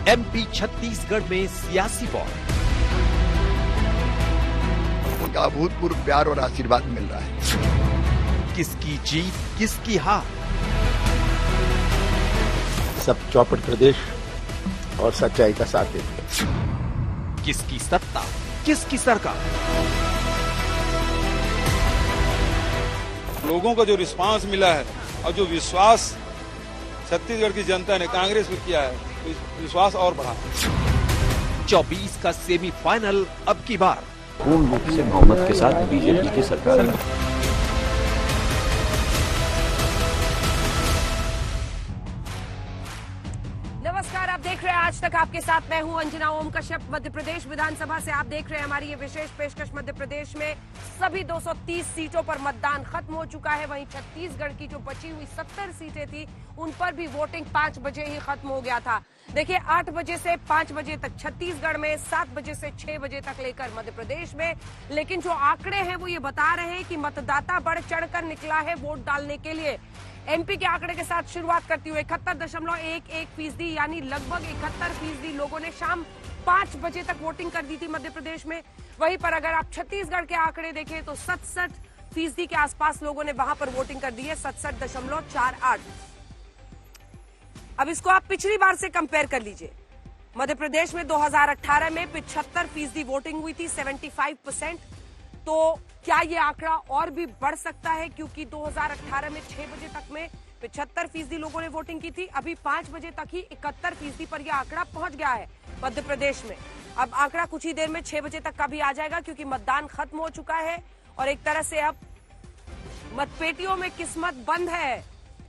MP Chhattisgarh में सियासी war. उनका अभूतपूर्व प्यार और आशीर्वाद मिल रहा है। किसकी जीत किसकी हार? सब चौपट प्रदेश और सच्चाई का साथ देते हैं। किसकी सत्ता किसकी सरकार? लोगों का जो रिस्पांस मिला है और जो विश्वास छत्तीसगढ़ की जनता ने कांग्रेस पर किया है, विश्वास और बढ़ा। 24 का सेमीफाइनल अब की बार पूर्ण रूप से बहुमत के साथ बीजेपी की सरकार है। नमस्कार, आप देख रहे हैं आज तक आपके साथ मैं हूं अंजना ओम कश्यप। मध्य प्रदेश विधानसभा से आप देख रहे हैं हमारी ये विशेष पेशकश। मध्य प्रदेश में सभी 230 सीटों पर मतदान खत्म हो चुका है। वहीं छत्तीसगढ़ की जो बची हुई 70 सीटें थी उन पर भी वोटिंग 5 बजे ही खत्म हो गया था। देखिए, 8 बजे से 5 बजे तक छत्तीसगढ़ में, 7 बजे से 6 बजे तक लेकर मध्य प्रदेश में। लेकिन जो आंकड़े हैं वो ये बता रहे हैं कि मतदाता बढ़ चढ़कर निकला है वोट डालने के लिए। एमपी के आंकड़े के साथ शुरुआत करती हुई 71.11% यानी लगभग 71% लोगों ने शाम 5 बजे तक वोटिंग कर दी थी मध्य प्रदेश में। वहीं पर अगर आप छत्तीसगढ़ के आंकड़े देखें तो 67% के आसपास लोगों ने वहां पर वोटिंग कर दी है, 67.48। अब इसको आप पिछली बार से कंपेयर कर लीजिए। मध्य प्रदेश में 2018 में 75% वोटिंग हुई थी, 75%। तो क्या ये आंकड़ा और भी बढ़ सकता है? क्योंकि 2018 में 6 बजे तक में 75% लोगों ने वोटिंग की थी। अभी 5 बजे तक ही 71% पर यह आंकड़ा पहुंच गया है मध्य प्रदेश में। अब आंकड़ा कुछ ही देर में 6 बजे तक का भी आ जाएगा, क्योंकि मतदान खत्म हो चुका है और एक तरह से अब मतपेटियों में किस्मत बंद है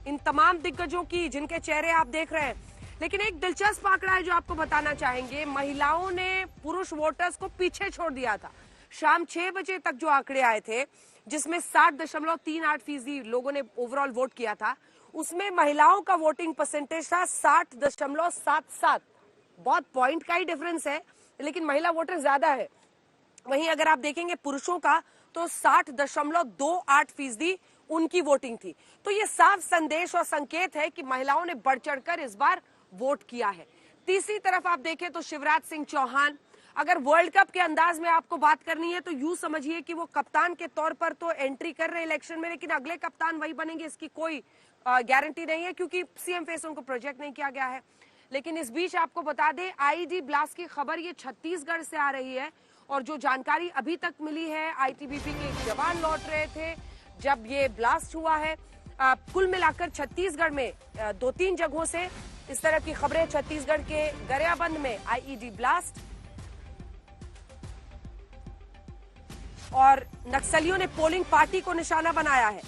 इन तमाम दिग्गजों की, जिनके चेहरे आप देख रहे हैं। लेकिन एक दिलचस्प आंकड़ा है जो आपको बताना चाहेंगे। महिलाओं ने पुरुष वोटर्स को पीछे छोड़ दिया था। शाम 6 बजे तक जो आंकड़े आए थे, जिसमें 60.38% लोगों ने ओवरऑल वोट किया था, उसमें महिलाओं का वोटिंग परसेंटेज था 60.77। बहुत पॉइंट का ही डिफरेंस है, लेकिन महिला वोटर ज्यादा है। वहीं अगर आप देखेंगे पुरुषों का तो 60.28% उनकी वोटिंग थी। तो ये साफ संदेश और संकेत है कि महिलाओं ने बढ़ चढ़कर इस बार वोट किया है। तीसरी तरफ आप देखें तो शिवराज सिंह चौहान, अगर वर्ल्ड कप के अंदाज में आपको बात करनी है तो यूं समझिए कि वो कप्तान के तौर पर तो एंट्री कर रहे इलेक्शन में, लेकिन अगले कप्तान वही बनेंगे इसकी कोई गारंटी नहीं है, क्योंकि सीएम फेस उनको प्रोजेक्ट नहीं किया गया है। लेकिन इस बीच आपको बता दें, आईईडी ब्लास्ट की खबर ये छत्तीसगढ़ से आ रही है और जो जानकारी अभी तक मिली है, आईटीबीपी के एक जवान लौट रहे थे जब ये ब्लास्ट हुआ है। कुल मिलाकर छत्तीसगढ़ में 2-3 जगहों से इस तरह की खबरें। छत्तीसगढ़ के गरियाबंद में आईईडी ब्लास्ट और नक्सलियों ने पोलिंग पार्टी को निशाना बनाया है।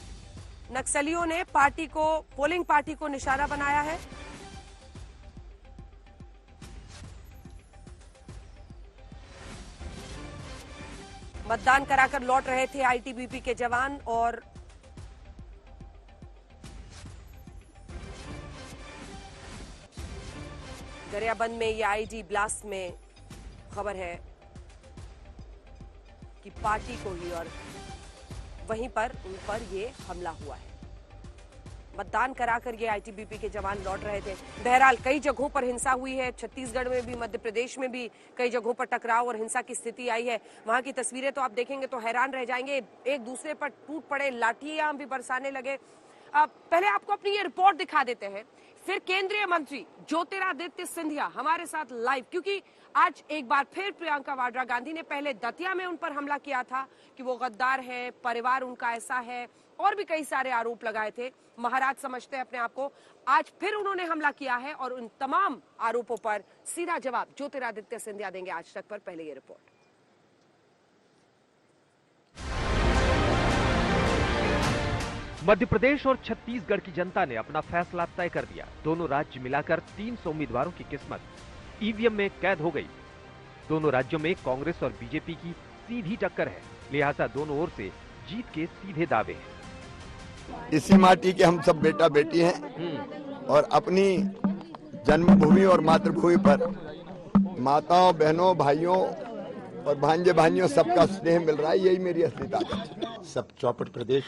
नक्सलियों ने पोलिंग पार्टी को निशाना बनाया है। मतदान कराकर लौट रहे थे आईटीबीपी के जवान और गरियाबंद में ये आईईडी ब्लास्ट में खबर है कि पार्टी को ही, और वहीं पर उन पर ये हमला हुआ है। मतदान कराकर ये आईटीबीपी के जवान लौट रहे थे। बहरहाल कई जगहों पर हिंसा हुई है, छत्तीसगढ़ में भी, मध्य प्रदेश में भी कई जगहों पर टकराव और हिंसा की स्थिति आई है। वहां की तस्वीरें तो आप देखेंगे तो हैरान रह जाएंगे। एक दूसरे पर टूट पड़े, लाठियां भी बरसाने लगे। पहले आपको अपनी ये रिपोर्ट दिखा देते हैं, फिर केंद्रीय मंत्री ज्योतिरादित्य सिंधिया हमारे साथ लाइव, क्योंकि आज एक बार फिर प्रियंका वाड्रा गांधी ने पहले दतिया में उन पर हमला किया था कि वो गद्दार है, परिवार उनका ऐसा है, और भी कई सारे आरोप लगाए थे। महाराज समझते हैं अपने आप को। आज फिर उन्होंने हमला किया है और उन तमाम आरोपों पर सीधा जवाब ज्योतिरादित्य सिंधिया देंगे आज तक पर। पहले ये रिपोर्ट। मध्य प्रदेश और छत्तीसगढ़ की जनता ने अपना फैसला तय कर दिया। दोनों राज्य मिलाकर 300 उम्मीदवारों की किस्मत ईवीएम में कैद हो गई। दोनों राज्यों में कांग्रेस और बीजेपी की सीधी टक्कर है, लिहाजा दोनों ओर से जीत के सीधे दावे हैं। इसी माटी के हम सब बेटा बेटी हैं और अपनी जन्मभूमि और मातृभूमि पर माताओं, बहनों, भाइयों और भांजे भाइयों सबका स्नेह मिल रहा है। यही मेरी असली ताकत है। सब चौपट प्रदेश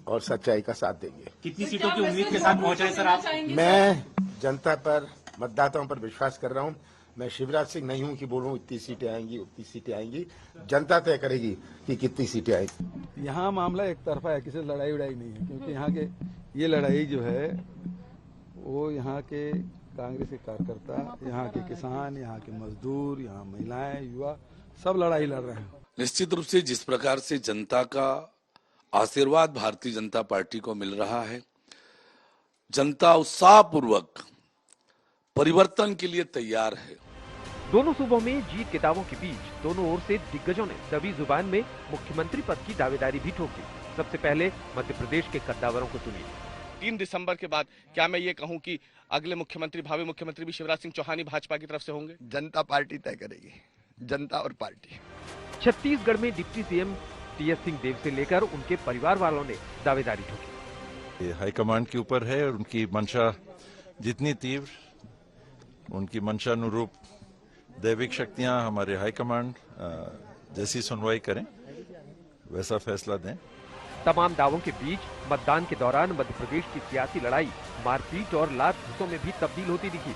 और सच्चाई का साथ देंगे। कितनी सीटों की उम्मीद के साथ पहुंचे हैं सर आप? मैं जनता पर मतदाताओं पर विश्वास कर रहा हूं। मैं शिवराज सिंह नहीं हूं कि बोलूं इतनी सीटें आएंगी उतनी सीटें आएंगी। जनता तय करेगी कि कितनी सीटें आएंगी। यहाँ मामला एक तरफा है, किसी लड़ाई उड़ाई नहीं है, क्योंकि यहाँ के ये लड़ाई जो है वो यहाँ के कांग्रेस के कार्यकर्ता, यहाँ के किसान, यहाँ के मजदूर, यहाँ महिलाएं, युवा सब लड़ाई लड़ रहे हैं। निश्चित रूप से जिस प्रकार से जनता का आशीर्वाद भारतीय जनता पार्टी को मिल रहा है, जनता उत्साहपूर्वक परिवर्तन के लिए तैयार है। दोनों सूबों में जीत के दावों के बीच दोनों ओर से दिग्गजों ने दबी जुबान में मुख्यमंत्री पद की दावेदारी भी ठोकी। सबसे पहले मध्य प्रदेश के कद्दावरों को सुनिए। 3 दिसंबर के बाद क्या मैं ये कहूं कि अगले मुख्यमंत्री, भावी मुख्यमंत्री भी शिवराज सिंह चौहान ही भाजपा की तरफ से होंगे? जनता पार्टी तय करेगी, जनता और पार्टी। छत्तीसगढ़ में डिप्टी सीएम टीएस सिंहदेव से लेकर उनके परिवार वालों ने दावेदारी ठोकी। ये हाईकमांड के ऊपर है और उनकी मंशा जितनी तीव्र, उनकी मंशा अनुरूप दैविक शक्तियां हमारे हाईकमांड जैसी सुनवाई करें वैसा फैसला दें। तमाम दावों के बीच मतदान के दौरान मध्य प्रदेश की सियासी लड़ाई मारपीट और लात घूंसों में भी तब्दील होती दिखी।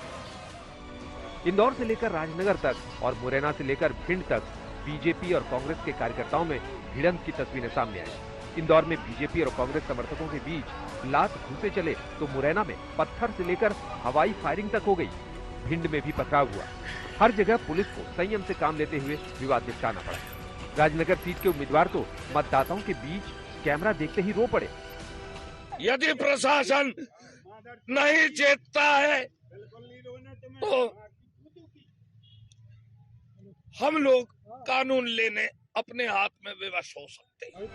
इंदौर से लेकर राजनगर तक और मुरैना से लेकर भिंड तक बीजेपी और कांग्रेस के कार्यकर्ताओं में भिड़ंत की तस्वीरें सामने आई। इंदौर में बीजेपी और कांग्रेस समर्थकों के बीच लात घूंसे चले तो मुरैना में पत्थर से लेकर हवाई फायरिंग तक हो गई। भिंड में भी पथराव हुआ। हर जगह पुलिस को संयम से काम लेते हुए विवाद निपटाना पड़ा। राजनगर सीट के उम्मीदवार तो मतदाताओं के बीच कैमरा देखते ही रो पड़े। यदि प्रशासन नहीं चेतता है तो हम लोग कानून लेने अपने हाथ में विवश हो सकते हैं।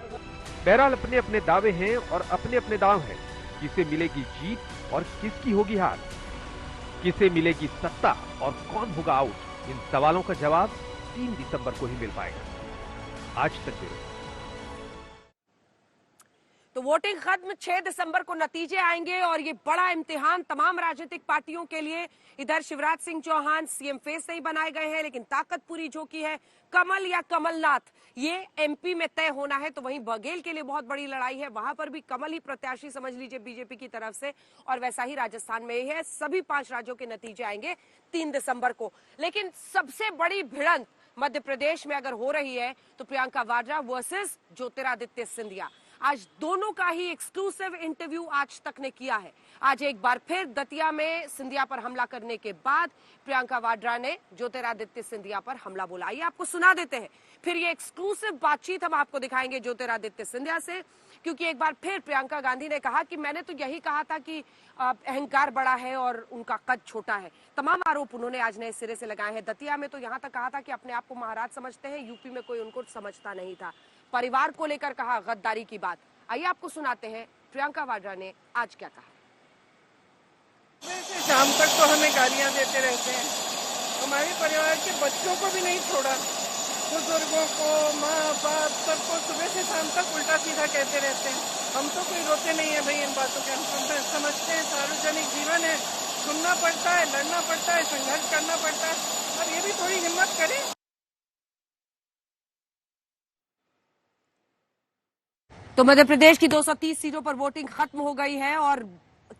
बहरहाल अपने अपने दावे हैं और अपने अपने दाव हैं। किसे मिलेगी जीत और किसकी होगी हार, किसे मिलेगी सत्ता और कौन होगा आउट, इन सवालों का जवाब 3 दिसंबर को ही मिल पाएगा। आज तक ब्यूरो। तो वोटिंग खत्म, 6 दिसंबर को नतीजे आएंगे और ये बड़ा इम्तिहान तमाम राजनीतिक पार्टियों के लिए। इधर शिवराज सिंह चौहान सीएम फेस नहीं बनाए गए हैं, लेकिन ताकत पूरी झोंकी है। कमल या कमलनाथ, ये एमपी में तय होना है। तो वहीं बघेल के लिए बहुत बड़ी लड़ाई है, वहां पर भी कमल ही प्रत्याशी समझ लीजिए बीजेपी की तरफ से, और वैसा ही राजस्थान में ही है। सभी 5 राज्यों के नतीजे आएंगे 3 दिसंबर को। लेकिन सबसे बड़ी भिड़ंत मध्य प्रदेश में अगर हो रही है तो प्रियंका वाड्रा वर्सेस ज्योतिरादित्य सिंधिया। आज दोनों का ही एक्सक्लूसिव इंटरव्यू आज तक ने किया है। आज एक बार फिर दतिया में सिंधिया पर हमला करने के बाद प्रियंका वाड्रा ने ज्योतिरादित्य सिंधिया पर हमला बोला। आइए आपको सुना देते हैं, फिर ये एक्सक्लूसिव बातचीत हम आपको दिखाएंगे ज्योतिरादित्य सिंधिया से, क्योंकि एक बार फिर प्रियंका गांधी ने कहा कि मैंने तो यही कहा था कि अहंकार बड़ा है और उनका कद छोटा है। तमाम आरोप उन्होंने आज नए सिरे से लगाए हैं। दतिया में तो यहां तक कहा था कि अपने आप को महाराज समझते हैं, यूपी में कोई उनको समझता नहीं था। परिवार को लेकर कहा गद्दारी की बात। आइए आपको सुनाते हैं प्रियंका वाड्रा ने आज क्या कहा। शाम तक तो हमें गालियां देते रहते हैं, हमारे परिवार के बच्चों को भी नहीं छोड़ा, बुजुर्गों को, माँ बाप सबको सुबह से शाम तक उल्टा सीधा कहते रहते हैं। हम तो कोई रोते नहीं है भाई इन बातों के, हम समझते हैं सार्वजनिक जीवन है, सुनना पड़ता है, लड़ना पड़ता है, संघर्ष करना पड़ता है, और ये भी थोड़ी हिम्मत करें। तो मध्य प्रदेश की 230 सीटों पर वोटिंग खत्म हो गई है और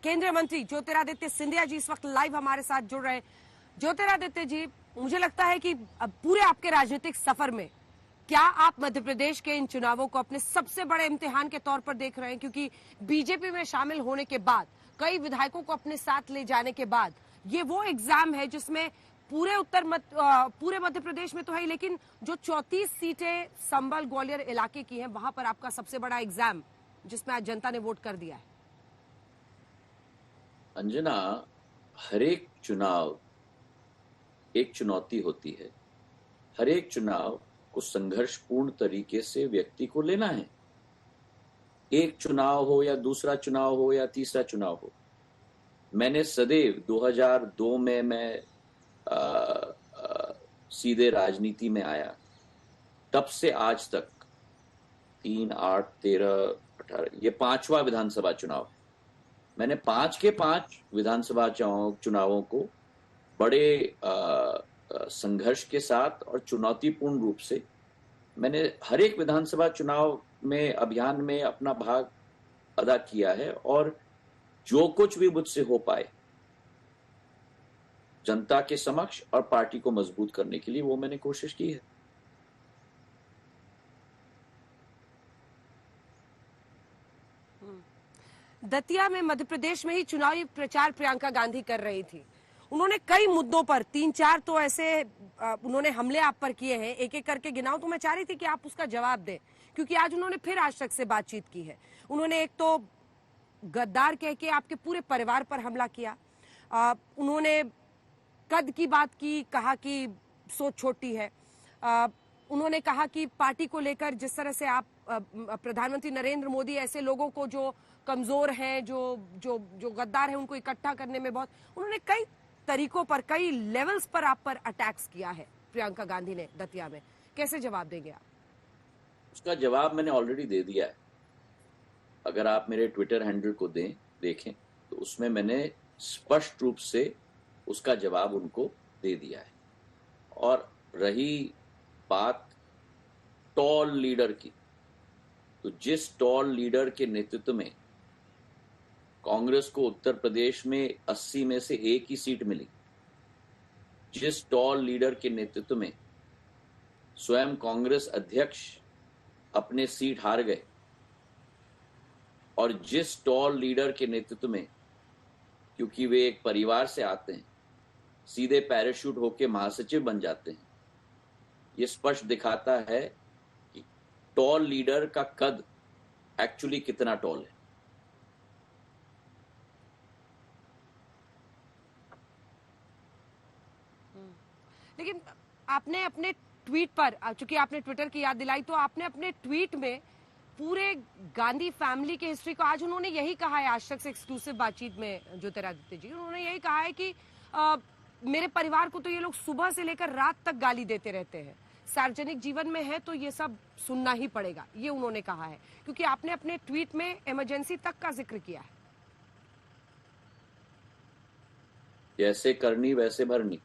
केंद्रीय मंत्री ज्योतिरादित्य सिंधिया जी इस वक्त लाइव हमारे साथ जुड़ रहे हैं। ज्योतिरादित्य जी, मुझे लगता है कि पूरे आपके राजनीतिक सफर में क्या आप मध्य प्रदेश के इन चुनावों को अपने सबसे बड़े इम्तिहान के तौर पर देख रहे हैं? क्योंकि बीजेपी में शामिल होने के बाद, कई विधायकों को अपने साथ ले जाने के बाद, ये वो एग्जाम है जिसमें पूरे मध्य प्रदेश में तो है, लेकिन जो 34 सीटें संभल ग्वालियर इलाके की हैं, वहां पर आपका सबसे बड़ा एग्जाम जिसमें आज जनता ने वोट कर दिया है। अंजना, हर एक चुनाव एक चुनौती होती है। हर एक चुनाव को संघर्षपूर्ण तरीके से व्यक्ति को लेना है। एक चुनाव हो या दूसरा चुनाव हो या तीसरा चुनाव हो, मैंने सदैव 2002 में मैं सीधे राजनीति में आया, तब से आज तक 3, 8, 13, 18 ये 5वां विधानसभा चुनाव है। मैंने 5 के 5 विधानसभा चुनावों को बड़े संघर्ष के साथ और चुनौतीपूर्ण रूप से मैंने हर एक विधानसभा चुनाव में अभियान में अपना भाग अदा किया है, और जो कुछ भी मुझसे हो पाए जनता के समक्ष और पार्टी को मजबूत करने के लिए वो मैंने कोशिश की है। दतिया में मध्य प्रदेश में ही चुनावी प्रचार प्रियंका गांधी कर रही थी। उन्होंने कई मुद्दों पर 3-4 तो ऐसे उन्होंने हमले आप पर किए हैं, एक एक करके गिनाऊं तो मैं चाह रही थी कि आप उसका जवाब दें, क्योंकि आज उन्होंने फिर आज तक से बातचीत की है। उन्होंने एक तो गद्दार कह के आपके पूरे परिवार पर हमला किया, उन्होंने कद की बात की, कहा कि सोच छोटी है, उन्होंने कहा कि पार्टी को लेकर जिस तरह से आप प्रधानमंत्री नरेंद्र मोदी ऐसे लोगों को जो कमजोर हैं, जो गद्दार हैं, उनको इकट्ठा करने में बहुत, उन्होंने कई तरीकों पर, कई लेवल्स पर आप पर अटैक्स किया है प्रियंका गांधी ने दतिया में। कैसे जवाब देंगे आप? उसका जवाब मैंने ऑलरेडी दे दिया है। अगर आप मेरे ट्विटर हैंडल को देखें तो उसमें मैंने स्पष्ट रूप से उसका जवाब उनको दे दिया है। और रही बात टॉल लीडर की, तो जिस टॉल लीडर के नेतृत्व में कांग्रेस को उत्तर प्रदेश में 80 में से 1 ही सीट मिली, जिस टॉल लीडर के नेतृत्व में स्वयं कांग्रेस अध्यक्ष अपने सीट हार गए, और जिस टॉल लीडर के नेतृत्व में, क्योंकि वे एक परिवार से आते हैं, सीधे पैराशूट होकर महासचिव बन जाते हैं, ये स्पष्ट दिखाता है कि टॉल लीडर का कद एक्चुअली कितना टॉल है। लेकिन आपने अपने ट्वीट पर, चूंकि आपने ट्विटर की याद दिलाई, तो आपने अपने ट्वीट में पूरे गांधी फैमिली के हिस्ट्री को, आज उन्होंने यही कहा है आज तक से एक्सक्लूसिव बातचीत में ज्योतिरादित्य जी, उन्होंने यही कहा है कि मेरे परिवार को तो ये लोग सुबह से लेकर रात तक गाली देते रहते हैं, सार्वजनिक जीवन में है तो ये सब सुनना ही पड़ेगा, ये उन्होंने कहा है, क्योंकि आपने अपने ट्वीट में इमरजेंसी तक का जिक्र किया है। जैसे करनी वैसे भरनी।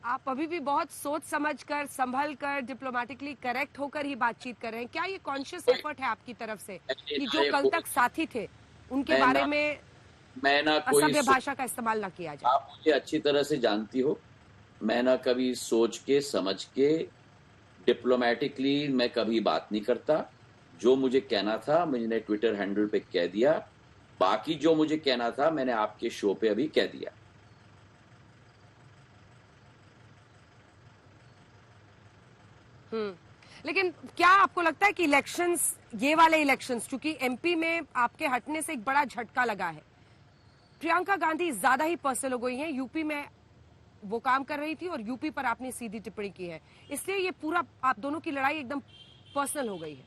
आप अभी भी बहुत सोच समझकर, संभल कर, डिप्लोमेटिकली करेक्ट होकर ही बातचीत कर रहे हैं। क्या ये कॉन्शियस एफर्ट है आपकी तरफ से कि जो कल तक साथी थे उनके बारे में असभ्य भाषा का इस्तेमाल ना किया जाए? आप मुझे अच्छी तरह से जानती हो, मैं ना कभी सोच के समझ के डिप्लोमेटिकली मैं कभी बात नहीं करता। जो मुझे कहना था मैंने ट्विटर हैंडल पे कह दिया, बाकी जो मुझे कहना था मैंने आपके शो पे अभी कह दिया। लेकिन क्या आपको लगता है कि इलेक्शंस, ये वाले इलेक्शंस, चूंकि एमपी में आपके हटने से एक बड़ा झटका लगा है, प्रियंका गांधी ज्यादा ही पर्सनल हो गई हैं, यूपी में वो काम कर रही थी और यूपी पर आपने सीधी टिप्पणी की है, इसलिए ये पूरा आप दोनों की लड़ाई एकदम पर्सनल हो गई है?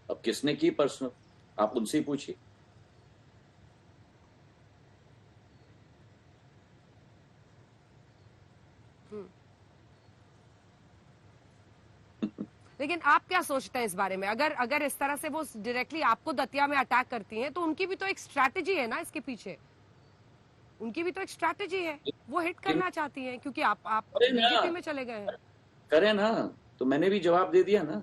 अब किसने की पर्सनल, आप उनसे ही पूछिए। लेकिन आप क्या सोचते हैं इस बारे में? अगर इस तरह से वो डायरेक्टली आपको दतिया में अटैक करती हैं, तो उनकी भी तो एक स्ट्रैटेजी है ना इसके पीछे, उनकी भी तो एक स्ट्रैटेजी है, वो हिट करना चाहती हैं, क्योंकि आप बीजेपी में चले गए हैं। करें ना, तो मैंने भी जवाब दे दिया ना।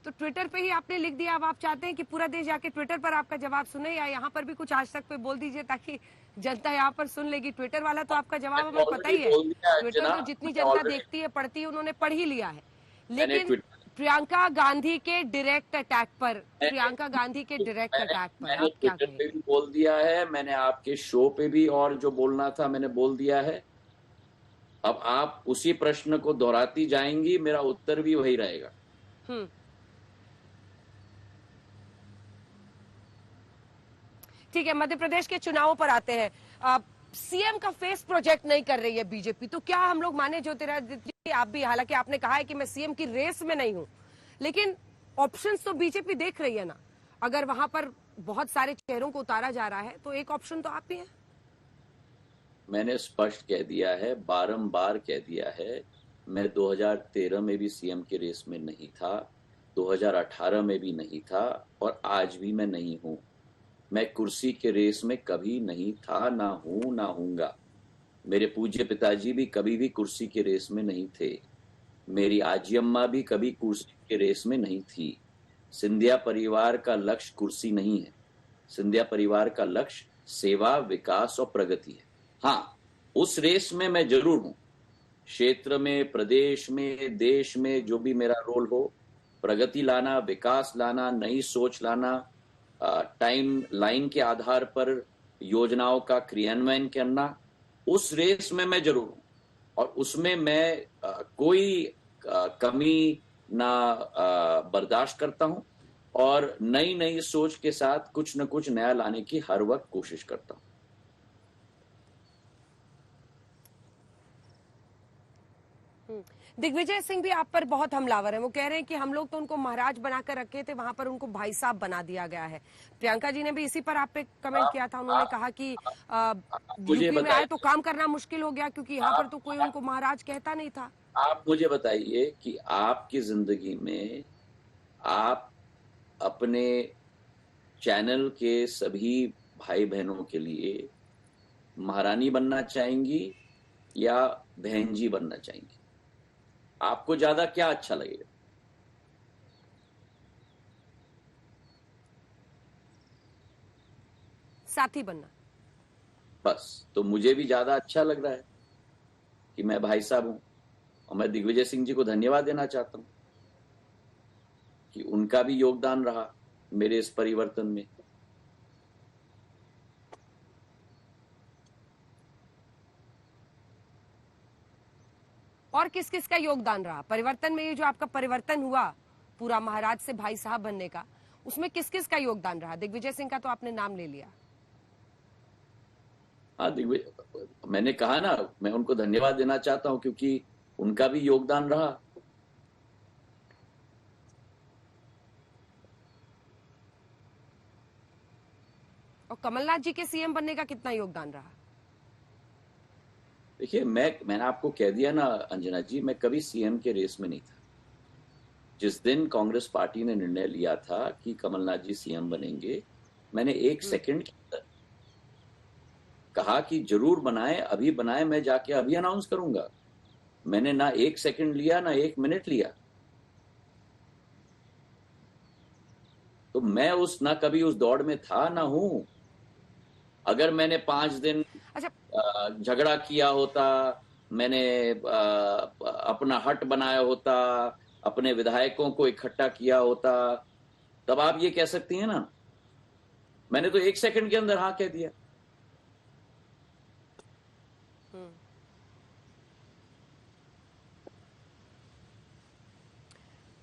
तो ट्विटर पे ही आपने लिख दिया, अब आप चाहते हैं कि पूरा देश जाके ट्विटर पर आपका जवाब सुने, या यहाँ पर भी कुछ आज तक पे बोल दीजिए ताकि जनता यहाँ पर सुन लेगी? ट्विटर वाला तो आपका जवाब हमें पता ही है, ट्विटर तो जितनी जनता देखती है, पढ़ती है, उन्होंने पढ़ ही लिया है। लेकिन प्रियंका गांधी के डायरेक्ट अटैक पर, प्रियंका गांधी के डायरेक्ट अटैक पर आप क्या ट्विटर पे भी बोल दिया है, मैंने आपके शो पे भी और जो बोलना था मैंने बोल दिया है। अब आप उसी प्रश्न को दोहराती जाएंगी, मेरा उत्तर भी वही रहेगा। ठीक है, मध्य प्रदेश के चुनावों पर आते हैं। सीएम का फेस प्रोजेक्ट नहीं कर रही है बीजेपी, तो क्या हम लोग माने ज्योतिरादित्य, आप भी, हालांकि आपने कहा है कि मैं सीएम की रेस में नहीं हूं, लेकिन ऑप्शंस तो बीजेपी देख रही है ना। अगर वहां पर बहुत सारे चेहरों को उतारा जा रहा है तो एक ऑप्शन तो आप भी हैं। मैंने स्पष्ट कह दिया है, बारंबार कह दिया है, मैं 2013 में भी सीएम की रेस में नहीं था, 2018 में भी नहीं था, और आज भी मैं नहीं हूं। मैं कुर्सी के रेस में कभी नहीं था, ना हूं, ना हूंगा। मेरे पूज्य पिताजी भी कभी भी कुर्सी के रेस में नहीं थे। मेरी आजी अम्मा भी कभी कुर्सी के रेस में नहीं थी। सिंधिया परिवार का लक्ष्य कुर्सी नहीं है। सिंधिया परिवार का लक्ष्य सेवा, विकास और प्रगति है। हाँ, उस रेस में मैं जरूर हूं। क्षेत्र में, प्रदेश में, देश में जो भी मेरा रोल हो, प्रगति लाना, विकास लाना, नई सोच लाना, टाइम लाइन के आधार पर योजनाओं का क्रियान्वयन करना, उस रेस में मैं जरूर हूं। और उसमें मैं कोई कमी ना बर्दाश्त करता हूं और नई नई सोच के साथ कुछ न कुछ नया लाने की हर वक्त कोशिश करता हूं। दिग्विजय सिंह भी आप पर बहुत हमलावर है। वो कह रहे हैं कि हम लोग तो उनको महाराज बनाकर रखे थे, वहां पर उनको भाई साहब बना दिया गया है। प्रियंका जी ने भी इसी पर आप पे कमेंट किया था। उन्होंने कहा कि यूपी में आए तो काम करना मुश्किल हो गया क्योंकि यहाँ पर तो कोई उनको महाराज कहता नहीं था। आप मुझे बताइए कि आपकी जिंदगी में आप अपने चैनल के सभी भाई बहनों के लिए महारानी बनना चाहेंगी या बहन जी बनना चाहेंगी? आपको ज्यादा क्या अच्छा लगेगा? साथी बनना। बस, तो मुझे भी ज्यादा अच्छा लग रहा है कि मैं भाई साहब हूं। और मैं दिग्विजय सिंह जी को धन्यवाद देना चाहता हूं कि उनका भी योगदान रहा मेरे इस परिवर्तन में। और किस किस का योगदान रहा परिवर्तन में? ये जो आपका परिवर्तन हुआ पूरा महाराज से भाई साहब बनने का, उसमें किस किस का योगदान रहा? दिग्विजय सिंह का तो आपने नाम ले लिया। हाँ, दिग्विजय, मैंने कहा ना, मैं उनको धन्यवाद देना चाहता हूं क्योंकि उनका भी योगदान रहा। और कमलनाथ जी के सीएम बनने का कितना योगदान रहा? देखिए, मैंने आपको कह दिया ना अंजना जी, मैं कभी सीएम के रेस में नहीं था। जिस दिन कांग्रेस पार्टी ने निर्णय लिया था कि कमलनाथ जी सीएम बनेंगे, मैंने 1 सेकंड के अंदर कहा कि जरूर बनाएं, अभी बनाएं, मैं जाके अभी अनाउंस करूंगा। मैंने ना 1 सेकंड लिया, ना 1 मिनट लिया। तो मैं ना कभी उस दौड़ में था, ना हूं। अगर मैंने 5 दिन झगड़ा किया होता, मैंने अपना हट बनाया होता, अपने विधायकों को इकट्ठा किया होता, तब आप ये कह सकती हैं ना। मैंने तो 1 सेकंड के अंदर हाँ कह दिया।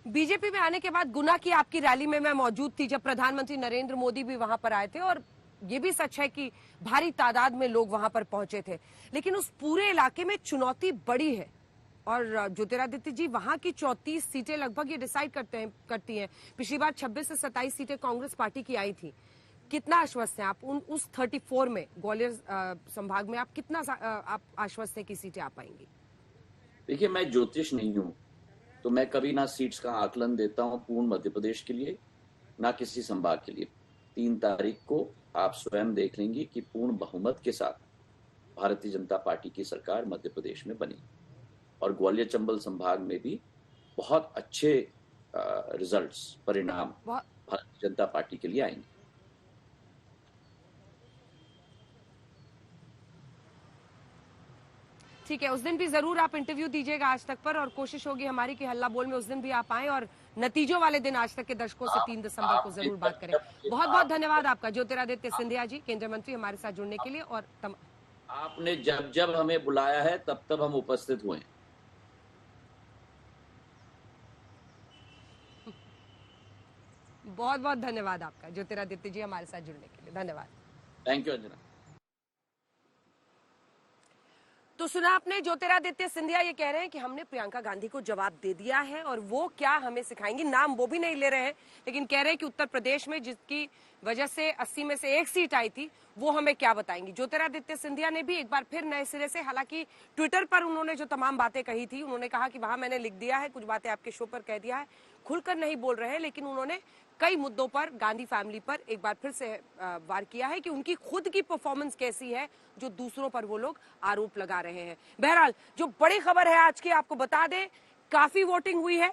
बीजेपी में आने के बाद गुना की आपकी रैली में मैं मौजूद थी जब प्रधानमंत्री नरेंद्र मोदी भी वहां पर आए थे, और ये भी सच है कि भारी तादाद में लोग वहां पर पहुंचे थे। लेकिन उस पूरे इलाके में चुनौती बड़ी है और ज्योतिरादित्य जी वहां की 34 सीटें लगभग ये डिसाइड करती हैं। पिछली बार 26 से 27 सीटें कांग्रेस पार्टी की आई थी। कितना आश्वस्त हैं आप उस 34 में? ग्वालियर संभाग में आप कितना आप आश्वस्त हैं कि सीटें आ पाएंगी? देखिए, मैं ज्योतिष नहीं हूं, तो मैं कभी ना सीट्स का आकलन देता हूं पूर्ण मध्य प्रदेश के लिए, ना किसी संभाग के लिए। 3 तारीख को आप स्वयं देख लेंगी कि पूर्ण बहुमत के साथ भारतीय जनता पार्टी की सरकार मध्य प्रदेश में बनी और ग्वालियर चंबल संभाग में भी बहुत अच्छे रिजल्ट्स, परिणाम भारतीय जनता पार्टी के लिए आएंगे। ठीक है, उस दिन भी जरूर आप इंटरव्यू दीजिएगा आज तक पर, और कोशिश होगी हमारी कि हल्ला बोल में उस दिन भी आप आएं और नतीजों वाले दिन आज तक के दर्शकों से 3 दिसंबर को जरूर बात करें। बहुत बहुत धन्यवाद आपका ज्योतिरादित्य सिंधिया जी, केंद्रीय मंत्री, हमारे साथ जुड़ने के लिए। और आपने जब जब हमें बुलाया है तब तब हम उपस्थित हुए। बहुत बहुत धन्यवाद आपका ज्योतिरादित्य जी, हमारे साथ जुड़ने के लिए। धन्यवाद। Thank you Anjana. तो सुना आपने, ज्योतिरादित्य सिंधिया ये कह रहे हैं कि हमने प्रियंका गांधी को जवाब दे दिया है और वो क्या हमें सिखाएंगी। नाम वो भी नहीं ले रहे हैं, लेकिन कह रहे हैं कि उत्तर प्रदेश में जिसकी वजह से 80 में से 1 सीट आई थी वो हमें क्या बताएंगी। ज्योतिरादित्य सिंधिया ने भी एक बार फिर नए सिरे से, हालांकि ट्विटर पर उन्होंने जो तमाम बातें कही थी, उन्होंने कहा कि वहां मैंने लिख दिया है, कुछ बातें आपके शो पर कह दिया है, खुलकर नहीं बोल रहे हैं, लेकिन उन्होंने कई मुद्दों पर गांधी फैमिली पर एक बार फिर से वार किया है कि उनकी खुद की परफॉर्मेंस कैसी है जो दूसरों पर वो लोग आरोप लगा रहे हैं। बहरहाल जो बड़ी खबर है आज की, आपको बता दें, काफी वोटिंग हुई है।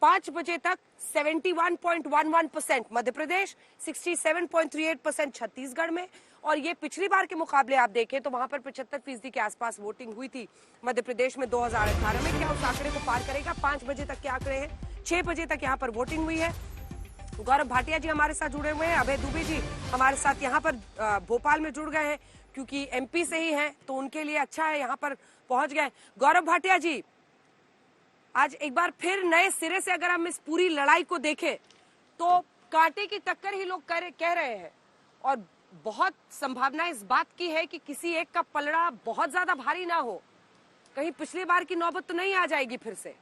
5 बजे तक 71.11% मध्य प्रदेश, 67.38% छत्तीसगढ़ में, और ये पिछली बार के मुकाबले आप देखें तो वहां पर 75% के आसपास वोटिंग हुई थी मध्य प्रदेश में 2018 में। क्या उस आंकड़े को पार करेगा? 5 बजे तक के आंकड़े हैं। 6 बजे तक यहाँ पर वोटिंग हुई है। गौरव भाटिया जी हमारे साथ जुड़े हुए हैं, अभय दुबे जी हमारे साथ यहाँ पर भोपाल में जुड़ गए हैं, क्योंकि एमपी से ही हैं तो उनके लिए अच्छा है यहाँ पर पहुंच गए। गौरव भाटिया जी, आज एक बार फिर नए सिरे से अगर हम इस पूरी लड़ाई को देखें तो कांटे की टक्कर ही लोग कह रहे हैं, और बहुत संभावना इस बात की है कि किसी एक का पलड़ा बहुत ज्यादा भारी ना हो। कहीं पिछली बार की नौबत तो नहीं आ जाएगी फिर से,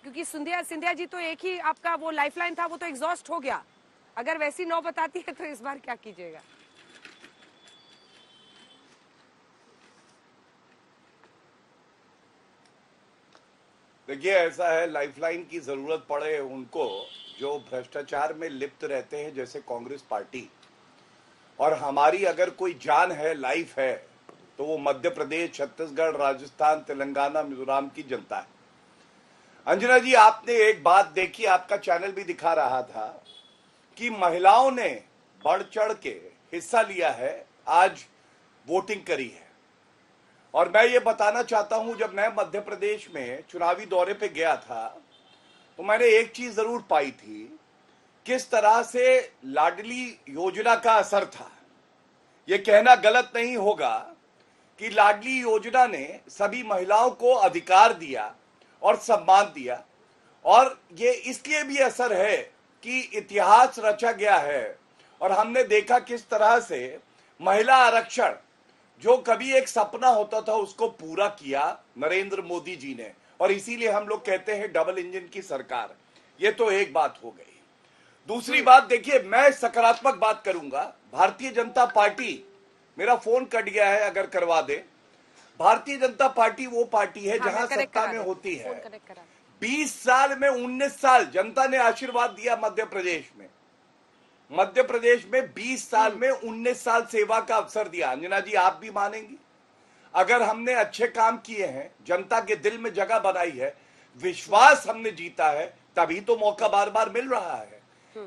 क्योंकि सिंधिया जी तो एक ही आपका वो लाइफलाइन था, वो तो एग्जॉस्ट हो गया। अगर वैसी नौबत आती है तो इस बार क्या कीजिएगा? देखिए, ऐसा है, लाइफलाइन की जरूरत पड़े उनको जो भ्रष्टाचार में लिप्त रहते हैं, जैसे कांग्रेस पार्टी, और हमारी अगर कोई जान है, लाइफ है, तो वो मध्य प्रदेश, छत्तीसगढ़, राजस्थान, तेलंगाना, मिजोरम की जनता है। अंजना जी, आपने एक बात देखी, आपका चैनल भी दिखा रहा था कि महिलाओं ने बढ़ चढ़ के हिस्सा लिया है, आज वोटिंग करी है। और मैं ये बताना चाहता हूं, जब मैं मध्य प्रदेश में चुनावी दौरे पे गया था तो मैंने एक चीज जरूर पाई थी, किस तरह से लाडली योजना का असर था। ये कहना गलत नहीं होगा कि लाडली योजना ने सभी महिलाओं को अधिकार दिया और सम्मान दिया, और ये इसलिए भी असर है कि इतिहास रचा गया है। और हमने देखा किस तरह से महिला आरक्षण, जो कभी एक सपना होता था, उसको पूरा किया नरेंद्र मोदी जी ने, और इसीलिए हम लोग कहते हैं डबल इंजन की सरकार। ये तो एक बात हो गई। दूसरी बात देखिए, मैं सकारात्मक बात करूंगा। भारतीय जनता पार्टी, मेरा फोन कट गया है, अगर करवा दे। भारतीय जनता पार्टी वो पार्टी है जहां सत्ता में होती है। 20 साल में 19 साल जनता ने आशीर्वाद दिया मध्य प्रदेश में। मध्य प्रदेश में 20 साल में 19 साल सेवा का अवसर दिया। अंजना जी, आप भी मानेंगी, अगर हमने अच्छे काम किए हैं, जनता के दिल में जगह बनाई है, विश्वास हमने जीता है, तभी तो मौका बार बार मिल रहा है।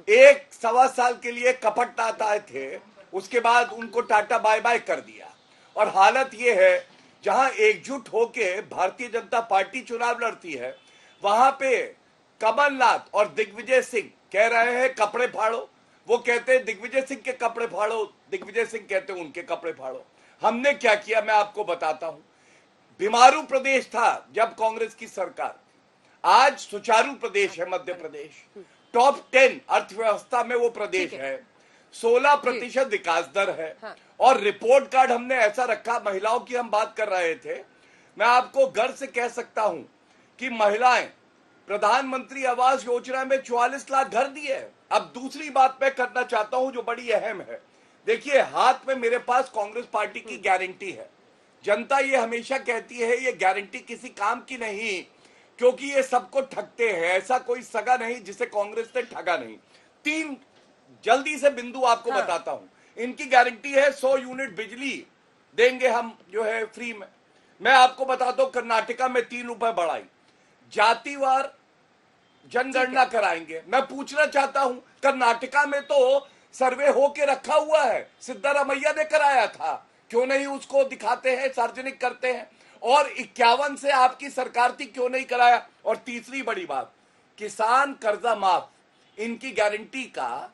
1-1.25 साल के लिए कपट आए थे, उसके बाद उनको टाटा बाय बाय कर दिया। और हालत ये है, जहां एकजुट होके भारतीय जनता पार्टी चुनाव लड़ती है, वहां पे कमलनाथ और दिग्विजय सिंह कह रहे हैं कपड़े फाड़ो। वो कहते हैं दिग्विजय सिंह के कपड़े फाड़ो, दिग्विजय सिंह कहते हैं उनके कपड़े फाड़ो। हमने क्या किया, मैं आपको बताता हूं। बीमारू प्रदेश था जब कांग्रेस की सरकार, आज सुचारू प्रदेश है मध्य प्रदेश। टॉप 10 अर्थव्यवस्था में वो प्रदेश है। 16% विकास दर है। और रिपोर्ट कार्ड हमने ऐसा रखा, महिलाओं की हम बात कर रहे थे, मैं आपको गर्व से कह सकता हूं कि महिलाएं प्रधानमंत्री आवास योजना में 44 लाख घर दिए। अब दूसरी बात मैं करना चाहता हूं जो बड़ी अहम है। देखिए, हाथ में मेरे पास कांग्रेस पार्टी की गारंटी है। जनता ये हमेशा कहती है ये गारंटी किसी काम की नहीं, क्योंकि ये सबको ठगते हैं। ऐसा कोई सगा नहीं जिसे कांग्रेस ने ठगा नहीं। 3 जल्दी से बिंदु आपको बताता हूं। इनकी गारंटी है 100 यूनिट बिजली देंगे हम, जो है फ्री में। मैं आपको बताता हूं, कर्नाटका में 3 रुपए बढ़ाई। जातिवार जनगणना कराएंगे। मैं पूछना चाहता हूं, कर्नाटका में तो सर्वे होके रखा हुआ है, सिद्धारमैया ने कराया था, क्यों नहीं उसको दिखाते हैं, सार्वजनिक करते हैं। और 51 से आपकी सरकार थी, क्यों नहीं कराया। और तीसरी बड़ी बात, किसान कर्जा माफ, इनकी गारंटी का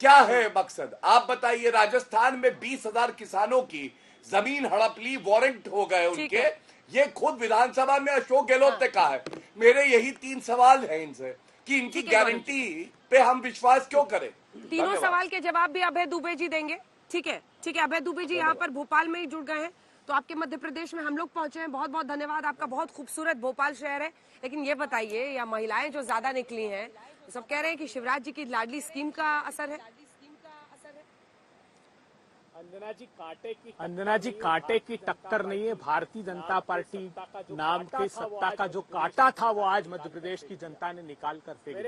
क्या है मकसद, आप बताइए। राजस्थान में 20,000 किसानों की जमीन हड़प ली, वारंट हो गए उनके। ये खुद विधानसभा में अशोक गहलोत ने कहा है। मेरे यही 3 सवाल हैं इनसे कि इनकी गारंटी पे हम विश्वास क्यों करें। तीनों सवाल के जवाब भी अभय दुबे जी देंगे। ठीक है, ठीक है। अभय दुबे जी यहाँ पर भोपाल में ही जुड़ गए हैं, तो आपके मध्य प्रदेश में हम लोग पहुंचे हैं। बहुत बहुत धन्यवाद आपका। बहुत खूबसूरत भोपाल शहर है। लेकिन ये बताइए, या महिलाएं जो ज्यादा निकली हैं, सब कह रहे हैं कि शिवराज जी की लाडली स्कीम का असर है। अंजना जी कांटे की टक्कर नहीं है। भारतीय जनता पार्टी नाम के सत्ता का जो कांटा था वो आज मध्य प्रदेश की जनता ने निकाल कर फेंक दिया।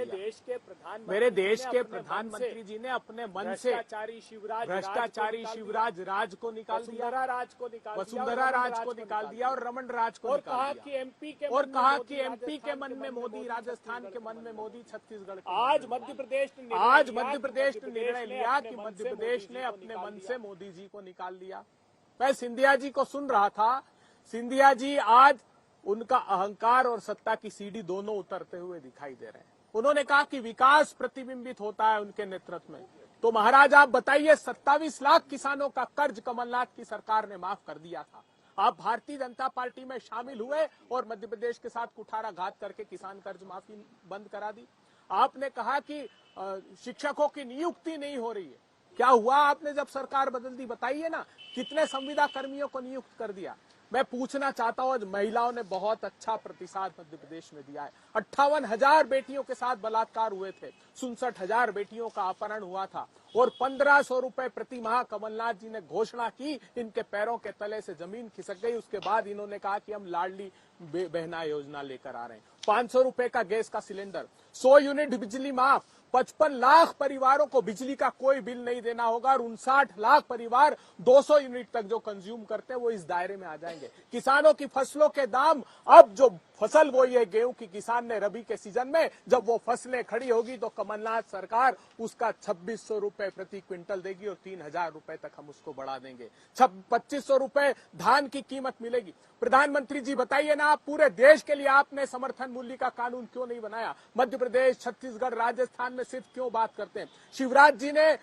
मेरे देश के प्रधानमंत्री जी ने अपने मन से भ्रष्टाचारी शिवराज राज को निकाल दिया, वसुंधरा राज को निकाल दिया और रमन राज को निकाल दिया और कहा कि एमपी के मन में मोदी, राजस्थान के मन में मोदी, छत्तीसगढ़ आज मध्य प्रदेश ने निर्णय लिया कि मध्य प्रदेश ने अपने मन से मोदी जी को निकाल दिया। मैं सिंधिया जी को सुन रहा था। सिंधिया जी आज उनका अहंकार और सत्ता की सीढ़ी दोनों उतरते हुए दिखाई दे रहे हैं। उन्होंने कहा कि विकास प्रतिबिंबित होता है उनके नेतृत्व में। तो महाराज आप बताइए, 27 लाख किसानों का कर्ज कमलनाथ की सरकार ने माफ कर दिया था। आप भारतीय जनता पार्टी में शामिल हुए और मध्य प्रदेश के साथ कुठाराघात करके किसान कर्ज माफी बंद करा दी। आपने कहा कि शिक्षकों की नियुक्ति नहीं हो रही है। क्या हुआ आपने जब सरकार बदल दी? बताइए ना, कितने संविदा कर्मियों को नियुक्त कर दिया। मैं पूछना चाहता हूं, महिलाओं ने बहुत अच्छा प्रतिसाद मध्य प्रदेश में दिया है। 58,000 बेटियों के साथ बलात्कार हुए थे, 67,000 बेटियों का अपहरण हुआ था और 1,500 रुपए प्रति माह कमलनाथ जी ने घोषणा की। इनके पैरों के तले से जमीन खिसक गई। उसके बाद इन्होंने कहा कि हम लाडली बहना योजना लेकर आ रहे हैं। 500 रुपए का गैस का सिलेंडर, 100 यूनिट बिजली माफ, 55 लाख परिवारों को बिजली का कोई बिल नहीं देना होगा और 59 लाख परिवार 200 यूनिट तक जो कंज्यूम करते हैं वो इस दायरे में आ जाएंगे। किसानों की फसलों के दाम, अब जो फसल बोई है गेहूं की किसान ने रबी के सीजन में, जब वो फसलें खड़ी होगी तो कमलनाथ सरकार उसका 2600 रुपए प्रति क्विंटल देगी और 3,000 रुपए तक हम उसको बढ़ा देंगे। 2500 रुपए धान की कीमत मिलेगी। प्रधानमंत्री जी बताइए ना, आप पूरे देश के लिए आपने समर्थन मूल्य का कानून क्यों नहीं बनाया? मध्य प्रदेश, छत्तीसगढ़, राजस्थान में सिर्फ क्यों बात करते हैं? शिवराज जी ने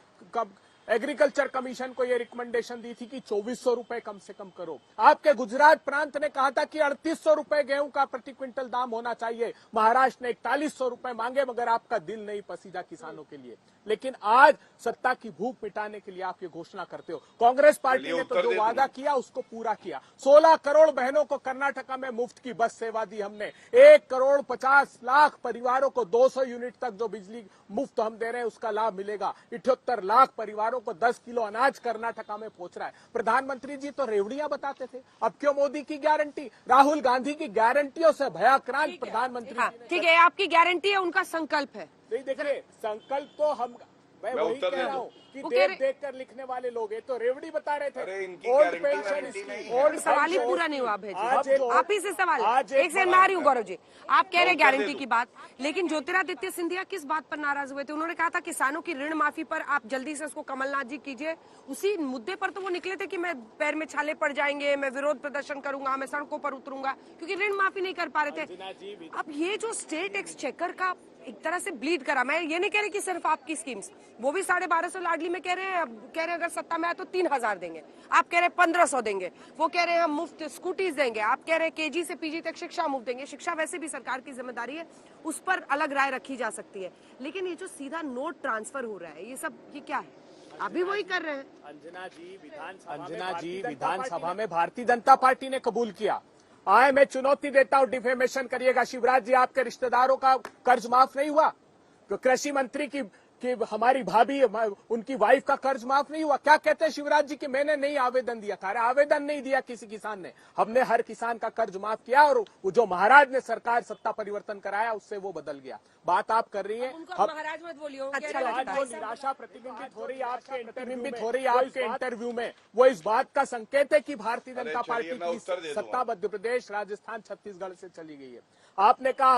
एग्रीकल्चर कमीशन को यह रिकमेंडेशन दी थी कि 2400 रुपए कम से कम करो। आपके गुजरात प्रांत ने कहा था कि 3800 रुपए गेहूं का प्रति क्विंटल दाम होना चाहिए। महाराष्ट्र ने 4100 रुपए मांगे, मगर आपका दिल नहीं पसीजा किसानों के लिए। लेकिन आज सत्ता की भूख मिटाने के लिए आप ये घोषणा करते हो। कांग्रेस पार्टी ने तो जो वादा किया उसको पूरा किया। 16 करोड़ बहनों को कर्नाटका में मुफ्त की बस सेवा दी हमने। 1 करोड़ 50 लाख परिवारों को 200 यूनिट तक जो बिजली मुफ्त हम दे रहे हैं उसका लाभ मिलेगा। 78 लाख परिवारों को 10 किलो अनाज कर्नाटका में पहुंच रहा है। प्रधानमंत्री जी तो रेवड़ियां बताते थे, अब क्यों मोदी की गारंटी? राहुल गांधी की गारंटियों से भयाक्रांत प्रधानमंत्री। ठीक है, आपकी गारंटी है, उनका संकल्प है। नहीं देखिए, संकल्प तो हम, मैं वही कह रहा हूँ कि देख कर लिखने वाले लोग हैं तो रेवड़ी बता रहे थे। और सवाल ही पूरा नहीं हुआ भेजी, आप ही से सवाल एक से मैं आ रही हूँ। गौरव जी, आप कह रहे गारंटी की बात, लेकिन ज्योतिरादित्य सिंधिया किस बात पर नाराज हुए थे? उन्होंने कहा था किसानों की ऋण माफी पर आप जल्दी से उसको कमलनाथ जी कीजिए। उसी मुद्दे पर तो वो निकले थे कि मैं पैर में छाले पड़ जाएंगे, मैं विरोध प्रदर्शन करूंगा, मैं सड़कों पर उतरूंगा, क्योंकि ऋण माफी नहीं कर पा रहे थे। अब ये जो स्टेट एक्सचेकर का एक तरह से ब्लीड करा, मैं ये नहीं कह रही कि सिर्फ आपकी स्कीम्स, वो भी 1250 लाडली में कह रहे हैं अगर सत्ता में आए तो 3000 देंगे, आप कह रहे हैं 1500 देंगे, वो कह रहे हैं हम मुफ्त स्कूटीज देंगे, आप कह रहे हैं केजी से पीजी तक शिक्षा मुफ्त देंगे। शिक्षा वैसे भी सरकार की जिम्मेदारी है, उस पर अलग राय रखी जा सकती है, लेकिन ये जो सीधा नोट ट्रांसफर हो रहा है ये सब ये क्या है? अभी वही कर रहे हैं। अंजना जी विधानसभा में भारतीय जनता पार्टी ने कबूल किया। आए मैं चुनौती देता हूं, डिफेमेशन करिएगा। शिवराज जी, आपके रिश्तेदारों का कर्ज माफ नहीं हुआ? कृषि मंत्री की हमारी भाभी, उनकी वाइफ का कर्ज माफ नहीं हुआ? क्या कहते हैं शिवराज जी कि मैंने नहीं आवेदन दिया था? अरे आवेदन नहीं दिया किसी किसान ने, हमने हर किसान का कर्ज माफ किया और जो महाराज ने सरकार सत्ता परिवर्तन कराया उससे वो बदल गया। बात आप कर रही है, महाराज मत बोलिए। अच्छा, जो निराशा प्रतिबिंबित हो रही है आपके इंटरव्यू में, वो इस बात का संकेत है कि भारतीय जनता पार्टी की सत्ता मध्य प्रदेश, राजस्थान, छत्तीसगढ़ से चली गई है। आपने कहा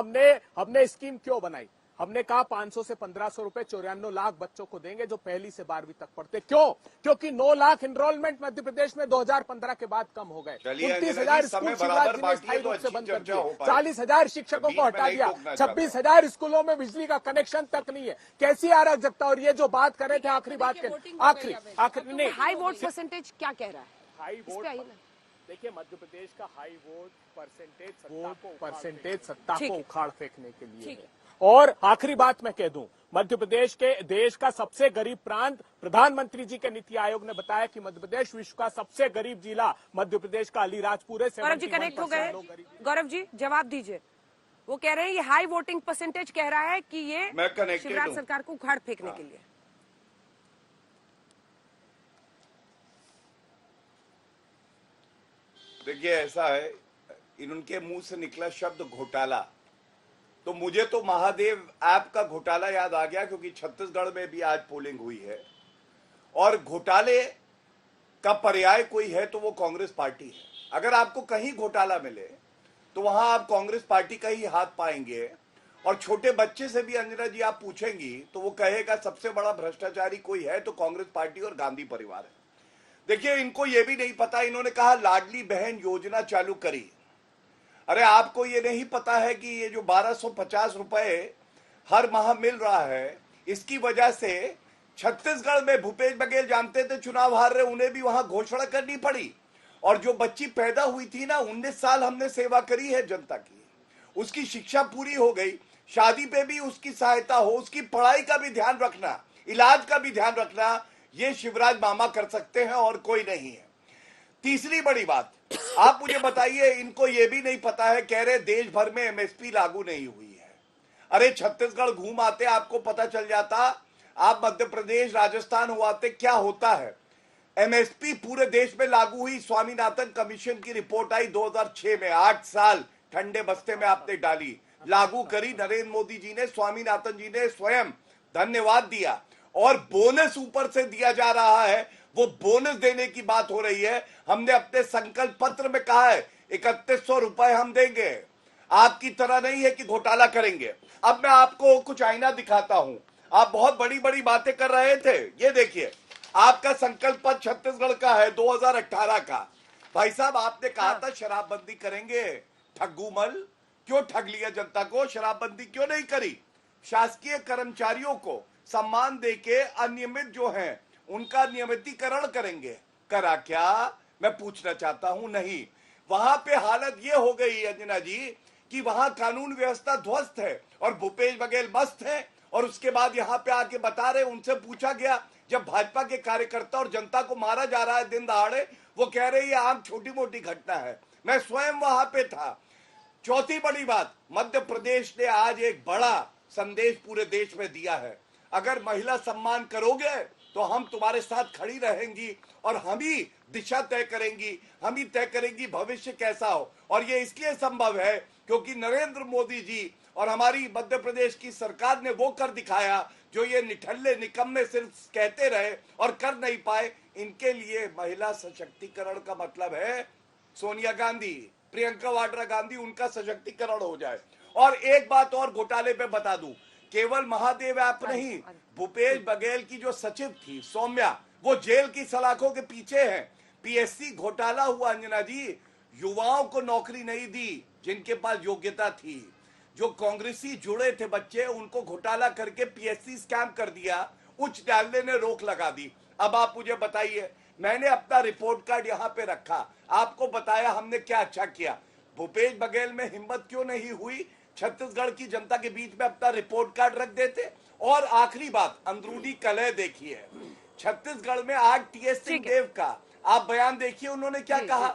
हमने स्कीम क्यों बनाई? हमने कहा 500 से 1500 रुपए 94 लाख बच्चों को देंगे जो पहली से 12वीं तक पढ़ते। क्यों? क्योंकि 9 लाख एनरोलमेंट मध्य प्रदेश में 2015 के बाद कम हो गए। 29,000 स्कूल शिवराज जी ने स्थायी रूप से बंद कर दिए। 40,0000 शिक्षकों को हटा दिया। 26,000 स्कूलों में बिजली का कनेक्शन तक नहीं है। कैसी अराजकता! और ये जो बात कर रहे थे आखिरी बात के आखिरी नहीं, हाई वोट परसेंटेज क्या कह रहा है? हाई वोट, देखिए मध्य प्रदेश का हाई वोट परसेंटेज सत्ता को उखाड़ फेंकने के लिए है। और आखिरी बात मैं कह दूं, मध्य प्रदेश के देश का सबसे गरीब प्रांत, प्रधानमंत्री जी के नीति आयोग ने बताया कि मध्य प्रदेश विश्व का सबसे गरीब जिला मध्य प्रदेश का अलीराजपुर है। गौरव जी कनेक्ट हो गए? गौरव जी जवाब दीजिए। वो कह रहे हैं ये हाई वोटिंग परसेंटेज कह रहा है कि ये शिवराज सरकार को उखाड़ फेंकने के लिए। देखिए ऐसा है, इनके मुंह से निकला शब्द घोटाला, तो मुझे तो महादेव ऐप का घोटाला याद आ गया, क्योंकि छत्तीसगढ़ में भी आज पोलिंग हुई है और घोटाले का पर्याय कोई है तो वो कांग्रेस पार्टी है। अगर आपको कहीं घोटाला मिले तो वहां आप कांग्रेस पार्टी का ही हाथ पाएंगे। और छोटे बच्चे से भी अंजना जी आप पूछेंगी तो वो कहेगा सबसे बड़ा भ्रष्टाचारी कोई है तो कांग्रेस पार्टी और गांधी परिवार है। देखिए, इनको ये भी नहीं पता, इन्होंने कहा लाडली बहन योजना चालू करी। अरे आपको ये नहीं पता है कि ये जो 1250 रुपए हर माह मिल रहा है, इसकी वजह से छत्तीसगढ़ में भूपेश बघेल जानते थे चुनाव हार रहे, उन्हें भी वहां घोषणा करनी पड़ी। और जो बच्ची पैदा हुई थी ना, 19 साल हमने सेवा करी है जनता की, उसकी शिक्षा पूरी हो गई, शादी पे भी उसकी सहायता हो, उसकी पढ़ाई का भी ध्यान रखना, इलाज का भी ध्यान रखना, ये शिवराज मामा कर सकते हैं और कोई नहीं है। तीसरी बड़ी बात, आप मुझे बताइए, इनको ये भी नहीं पता है, कह रहे देश भर में एमएसपी लागू नहीं हुई है। अरे छत्तीसगढ़ घूम आते आपको पता चल जाता, आप मध्य प्रदेश राजस्थान हुआते क्या होता है। एमएसपी पूरे देश में लागू हुई, स्वामीनाथन कमीशन की रिपोर्ट आई 2006 में, 8 साल ठंडे बस्ते में आपने डाली, लागू करी नरेंद्र मोदी जी ने, स्वामीनाथन जी ने स्वयं धन्यवाद दिया, और बोनस ऊपर से दिया जा रहा है। वो बोनस देने की बात हो रही है। हमने अपने संकल्प पत्र में कहा है 3100 रुपए हम देंगे, आपकी तरह नहीं है कि घोटाला करेंगे। अब मैं आपको कुछ आईना दिखाता हूं, आप बहुत बड़ी बड़ी बातें कर रहे थे, ये देखिए आपका संकल्प पत्र छत्तीसगढ़ का है 2018 का। भाई साहब, आपने कहा था शराबबंदी करेंगे, ठग्गूमल क्यों ठग लिया जनता को, शराबबंदी क्यों नहीं करी, शासकीय कर्मचारियों को सम्मान देके अनियमित जो हैं उनका नियमितीकरण करेंगे, करा क्या, मैं पूछना चाहता हूं। नहीं, वहां पे हालत ये हो गई अंजना जी कि वहां कानून व्यवस्था ध्वस्त है और भूपेश बघेल मस्त है। और उसके बाद यहाँ पे आके बता रहे, उनसे पूछा गया जब भाजपा के कार्यकर्ता और जनता को मारा जा रहा है दिन दहाड़े, वो कह रहे ये आम छोटी मोटी घटना है, मैं स्वयं वहां पे था। चौथी बड़ी बात, मध्य प्रदेश ने आज एक बड़ा संदेश पूरे देश में दिया है, अगर महिला सम्मान करोगे तो हम तुम्हारे साथ खड़ी रहेंगी और हम ही दिशा तय करेंगी, हम ही तय करेंगी भविष्य कैसा हो। और ये इसलिए संभव है क्योंकि नरेंद्र मोदी जी और हमारी मध्य प्रदेश की सरकार ने वो कर दिखाया जो ये निठल्ले निकम्मे सिर्फ कहते रहे और कर नहीं पाए। इनके लिए महिला सशक्तिकरण का मतलब है सोनिया गांधी, प्रियंका वाड्रा गांधी, उनका सशक्तिकरण हो जाए। और एक बात और घोटाले पे बता दूं, केवल महादेव ऐप नहीं, भूपेश बघेल की जो सचिव थी सौम्या, वो जेल की सलाखों के पीछे है। पीएससी घोटाला हुआ अंजना जी, युवाओं को नौकरी नहीं दी जिनके पास योग्यता थी, जो कांग्रेसी जुड़े थे बच्चे, उनको घोटाला करके पीएससी स्कैम कर दिया, उच्च न्यायालय ने रोक लगा दी। अब आप मुझे बताइए, मैंने अपना रिपोर्ट कार्ड यहाँ पे रखा, आपको बताया हमने क्या अच्छा किया। भूपेश बघेल में हिम्मत क्यों नहीं हुई छत्तीसगढ़ की जनता के बीच में अपना रिपोर्ट कार्ड रख देते। और आखिरी बात, अंदरूनी कलह देखिए, छत्तीसगढ़ में आज टीएस सिंहदेव का आप बयान देखिए, उन्होंने क्या कहा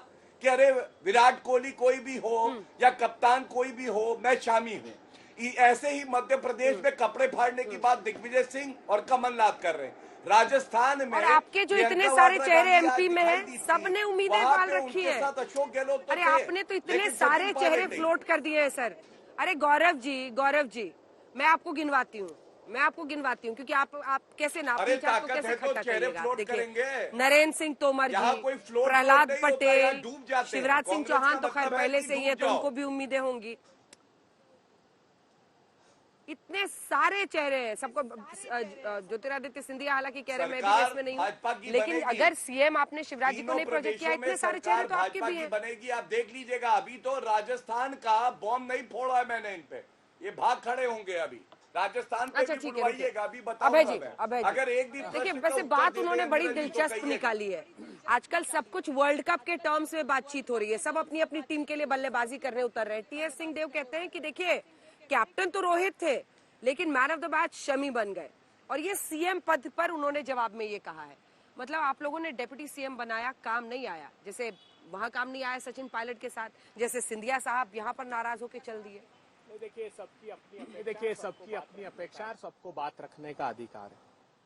कि अरे विराट कोहली कोई भी हो या कप्तान कोई भी हो, मैं शामिल हूं। ऐसे ही मध्य प्रदेश में कपड़े फाड़ने की बात दिग्विजय सिंह और कमलनाथ कर रहे हैं। राजस्थान में और आपके जो इतने सारे चेहरे एमपी में हैं, सबने उम्मीदें पाल रखी है। अशोक गहलोत, अरे आपने तो इतने सारे चेहरे फ्लोट कर दिए हैं सर। अरे गौरव जी, मैं आपको गिनवाती हूँ क्योंकि आप कैसे नापी, आपको कैसे खट्टा करिएगा। देखिए, नरेंद्र सिंह तोमर जी, प्रहलाद पटेल, शिवराज सिंह चौहान तो खैर पहले से ही है, तो उनको भी उम्मीदें होंगी। इतने सारे चेहरे हैं, सबको ज्योतिरादित्य सिंधिया हालांकि कह रहे मैं भी इसमें नहीं हूँ, लेकिन अगर सीएम आपने शिवराज जी को नहीं प्रोजेक्ट किया, इतने सारे चेहरे तो आपके भी हैं। बनेगी, आप देख लीजिएगा। अभी तो राजस्थान का बॉम्ब नहीं फोड़ा है मैंने इन पे, ये भाग खड़े होंगे अभी राजस्थान पे। अच्छा ठीक है, अभी बताओ अभय जी, अगर एक भी देखिए, वैसे बात उन्होंने बड़ी दिलचस्प निकाली है। आजकल सब कुछ वर्ल्ड कप के टर्म्स में बातचीत हो रही है, सब अपनी अपनी टीम के लिए बल्लेबाजी करने उतर रहे हैं। टीएस सिंहदेव कहते हैं कि देखिए, कैप्टन तो रोहित थे लेकिन man of the match Shami बन गए, और ये सीएम पद पर उन्होंने जवाब में ये कहा है। मतलब आप लोगों ने डिप्टी सीएम बनाया, काम नहीं आया, जैसे वहां काम नहीं आया सचिन पायलट के साथ, जैसे सिंधिया साहब यहाँ पर नाराज होकर चल दिए। देखिए, सबकी अपनी अपेक्षा और सबको बात रखने का अधिकार है।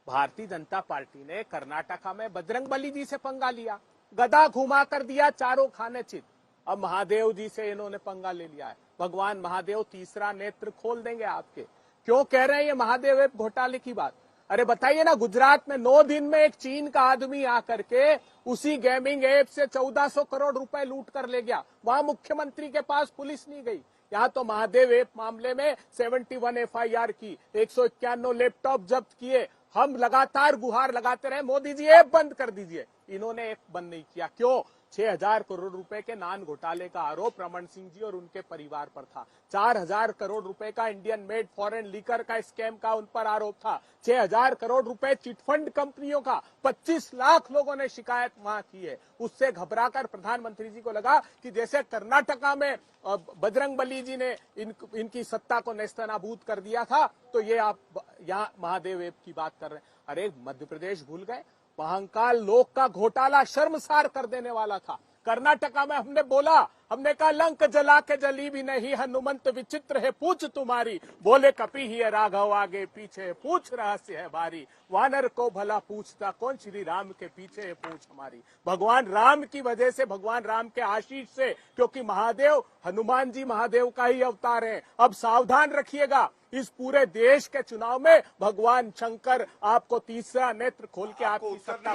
भारतीय जनता पार्टी ने कर्नाटका में बजरंगबली जी से पंगा लिया, गदा घुमा कर दिया चारों खाने चित। अब महादेव जी से इन्होंने पंगा ले लिया है। भगवान महादेव तीसरा नेत्र खोल देंगे आपके। क्यों कह रहे हैं ये महादेव ऐप घोटाले की बात? अरे बताइए ना, गुजरात में 9 दिन में एक चीन का आदमी आकर के उसी गेमिंग ऐप से 1400 करोड़ रुपए लूट कर ले गया। वहां मुख्यमंत्री के पास पुलिस नहीं गई। यहाँ तो महादेव ऐप मामले में 71 FIR की, 151 लैपटॉप जब्त किए। हम लगातार गुहार लगाते रहे, मोदी जी ऐप बंद कर दीजिए। इन्होंने ऐप बंद नहीं किया। क्यों? 6000 करोड़ रुपए के नान घोटाले का आरोप रमन सिंह जी और उनके परिवार पर था। 4000 करोड़ रुपए का इंडियन मेड फॉरेन लीकर का स्कैम का उन पर आरोप था। 6000 करोड़ रुपए चिटफंड कंपनियों का 25 लाख लोगों ने शिकायत वहां की है। उससे घबराकर प्रधानमंत्री जी को लगा कि जैसे कर्नाटका में बजरंगबली जी ने इनकी सत्ता को नेस्तनाबूद कर दिया था, तो ये आप यहाँ महादेव ऐप की बात कर रहे हैं। अरे मध्य प्रदेश भूल गए? महाकाल लोक का घोटाला शर्मसार कर देने वाला था। कर्नाटका में हमने बोला, हमने कहा लंक जला के जली भी नहीं, हनुमंत विचित्र है पूछ तुम्हारी। बोले कपि ही है राघव आगे पीछे, पूछ रहस्य है भारी। वानर को भला पूछता कौन, श्री राम के पीछे है पूछ हमारी। भगवान राम की वजह से, भगवान राम के आशीष से, क्योंकि महादेव, हनुमान जी महादेव का ही अवतार है। अब सावधान रखिएगा, इस पूरे देश के चुनाव में भगवान शंकर आपको तीसरा नेत्र खोल के आपकी सत्ता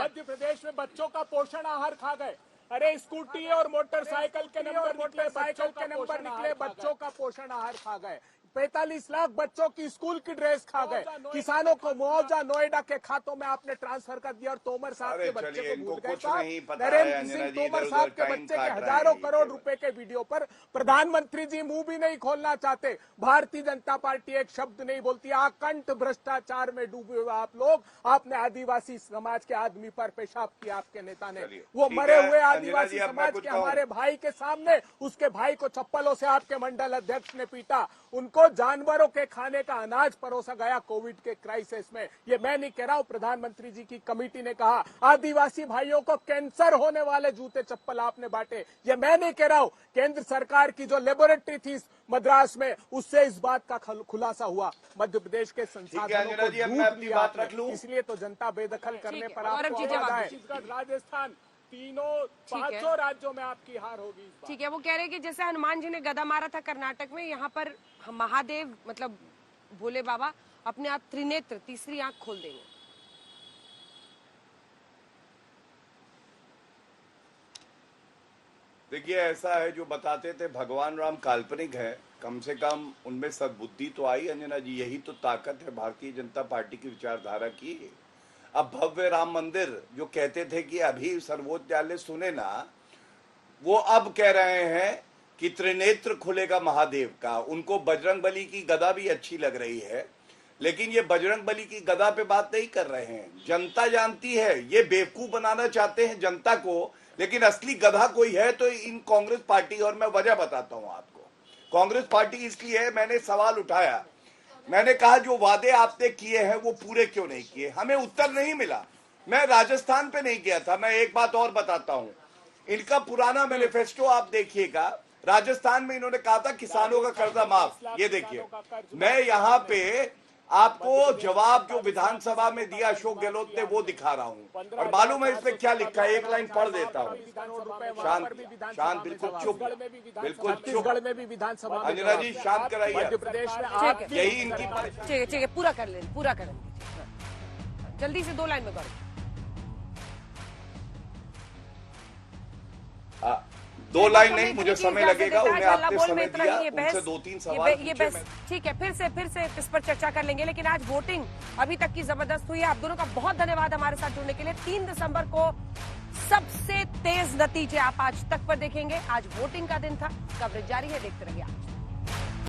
मध्य प्रदेश में बच्चों का पोषण आहार खा गए। अरे स्कूटी और मोटरसाइकिल के नंबर निकले, बच्चों का पोषण आहार खा गए। 45 लाख बच्चों की स्कूल की ड्रेस खा गए। किसानों को मुआवजा नोएडा के खातों में आपने ट्रांसफर कर दिया और तोमर साहब के बच्चे को भूल गए। नरेंद्र सिंह तोमर साहब के बच्चे के हजारों करोड़ रुपए के वीडियो पर प्रधानमंत्री जी मुंह भी नहीं खोलना चाहते। भारतीय जनता पार्टी एक शब्द नहीं बोलती। आकंठ भ्रष्टाचार में डूबे हुए आप लोग, आपने आदिवासी समाज के आदमी पर पेशाब किया आपके नेता ने। वो मरे हुए आदिवासी समाज के हमारे भाई के सामने उसके भाई को चप्पलों से आपके मंडल अध्यक्ष ने पीटा। उनको जानवरों के खाने का अनाज परोसा गया कोविड के क्राइसिस में। ये मैं नहीं कह रहा हूं, प्रधानमंत्री जी की कमेटी ने कहा। आदिवासी भाइयों को कैंसर होने वाले जूते चप्पल आपने बांटे। ये मैं नहीं कह रहा हूं, केंद्र सरकार की जो लेबोरेटरी थी मद्रास में, उससे इस बात का खुलासा हुआ। मध्य प्रदेश के संसाधनों को लूट लिया, इसलिए तो जनता बेदखल करने पर आपको छत्तीसगढ़, राजस्थान, तीनों 500 राज्यों में आपकी हार होगी। ठीक है, वो कह रहे हैं कि जैसे हनुमान जी ने गदा मारा था कर्नाटक में, यहाँ पर महादेव मतलब भोले बाबा अपने आप त्रिनेत्र, तीसरी आंख खोल देंगे। देखिए, ऐसा है, जो बताते थे भगवान राम काल्पनिक है, कम से कम उनमें सद्बुद्धि तो आई अंजना जी। यही तो ताकत है भारतीय जनता पार्टी की विचारधारा की। अब भव्य राम मंदिर जो कहते थे कि अभी सर्वोच्च न्यायालय सुने ना, वो अब कह रहे हैं कि त्रिनेत्र खुलेगा महादेव का। उनको बजरंगबली की गदा भी अच्छी लग रही है, लेकिन ये बजरंगबली की गदा पे बात नहीं कर रहे हैं। जनता जानती है, ये बेवकूफ बनाना चाहते हैं जनता को, लेकिन असली गधा कोई है तो इन कांग्रेस पार्टी। और मैं वजह बताता हूं आपको, कांग्रेस पार्टी इसलिए है, मैंने सवाल उठाया, मैंने कहा जो वादे आपने किए हैं वो पूरे क्यों नहीं किए। हमें उत्तर नहीं मिला। मैं राजस्थान पे नहीं गया था। मैं एक बात और बताता हूं, इनका पुराना मैनिफेस्टो आप देखिएगा। राजस्थान में इन्होंने कहा था किसानों का कर्जा माफ। ये देखिए, मैं यहाँ पे आपको जवाब जो विधानसभा में दिया अशोक गहलोत ने वो दिखा रहा हूँ, और मालूम है इसमें क्या लिखा है, एक लाइन पढ़ देता हूँ। शांत, बिल्कुल चुप, बिल्कुल चुप। में भी विधानसभा, अंजना जी शांत कराइए। मध्य प्रदेश में यही इनकी। ठीक है, पूरा कर लें जल्दी से, 2 लाइन में करो। 2 लाइन नहीं, मुझे समय लगेगा। उन्हें आपने समय दिया, उनसे 2-3 सवाल ये बस ठीक है, फिर से इस पर चर्चा कर लेंगे। लेकिन आज वोटिंग अभी तक की जबरदस्त हुई है। आप दोनों का बहुत धन्यवाद हमारे साथ जुड़ने के लिए। 3 दिसंबर को सबसे तेज नतीजे आप आज तक पर देखेंगे। आज वोटिंग का दिन था, कवरेज जारी है, देखते रहिए।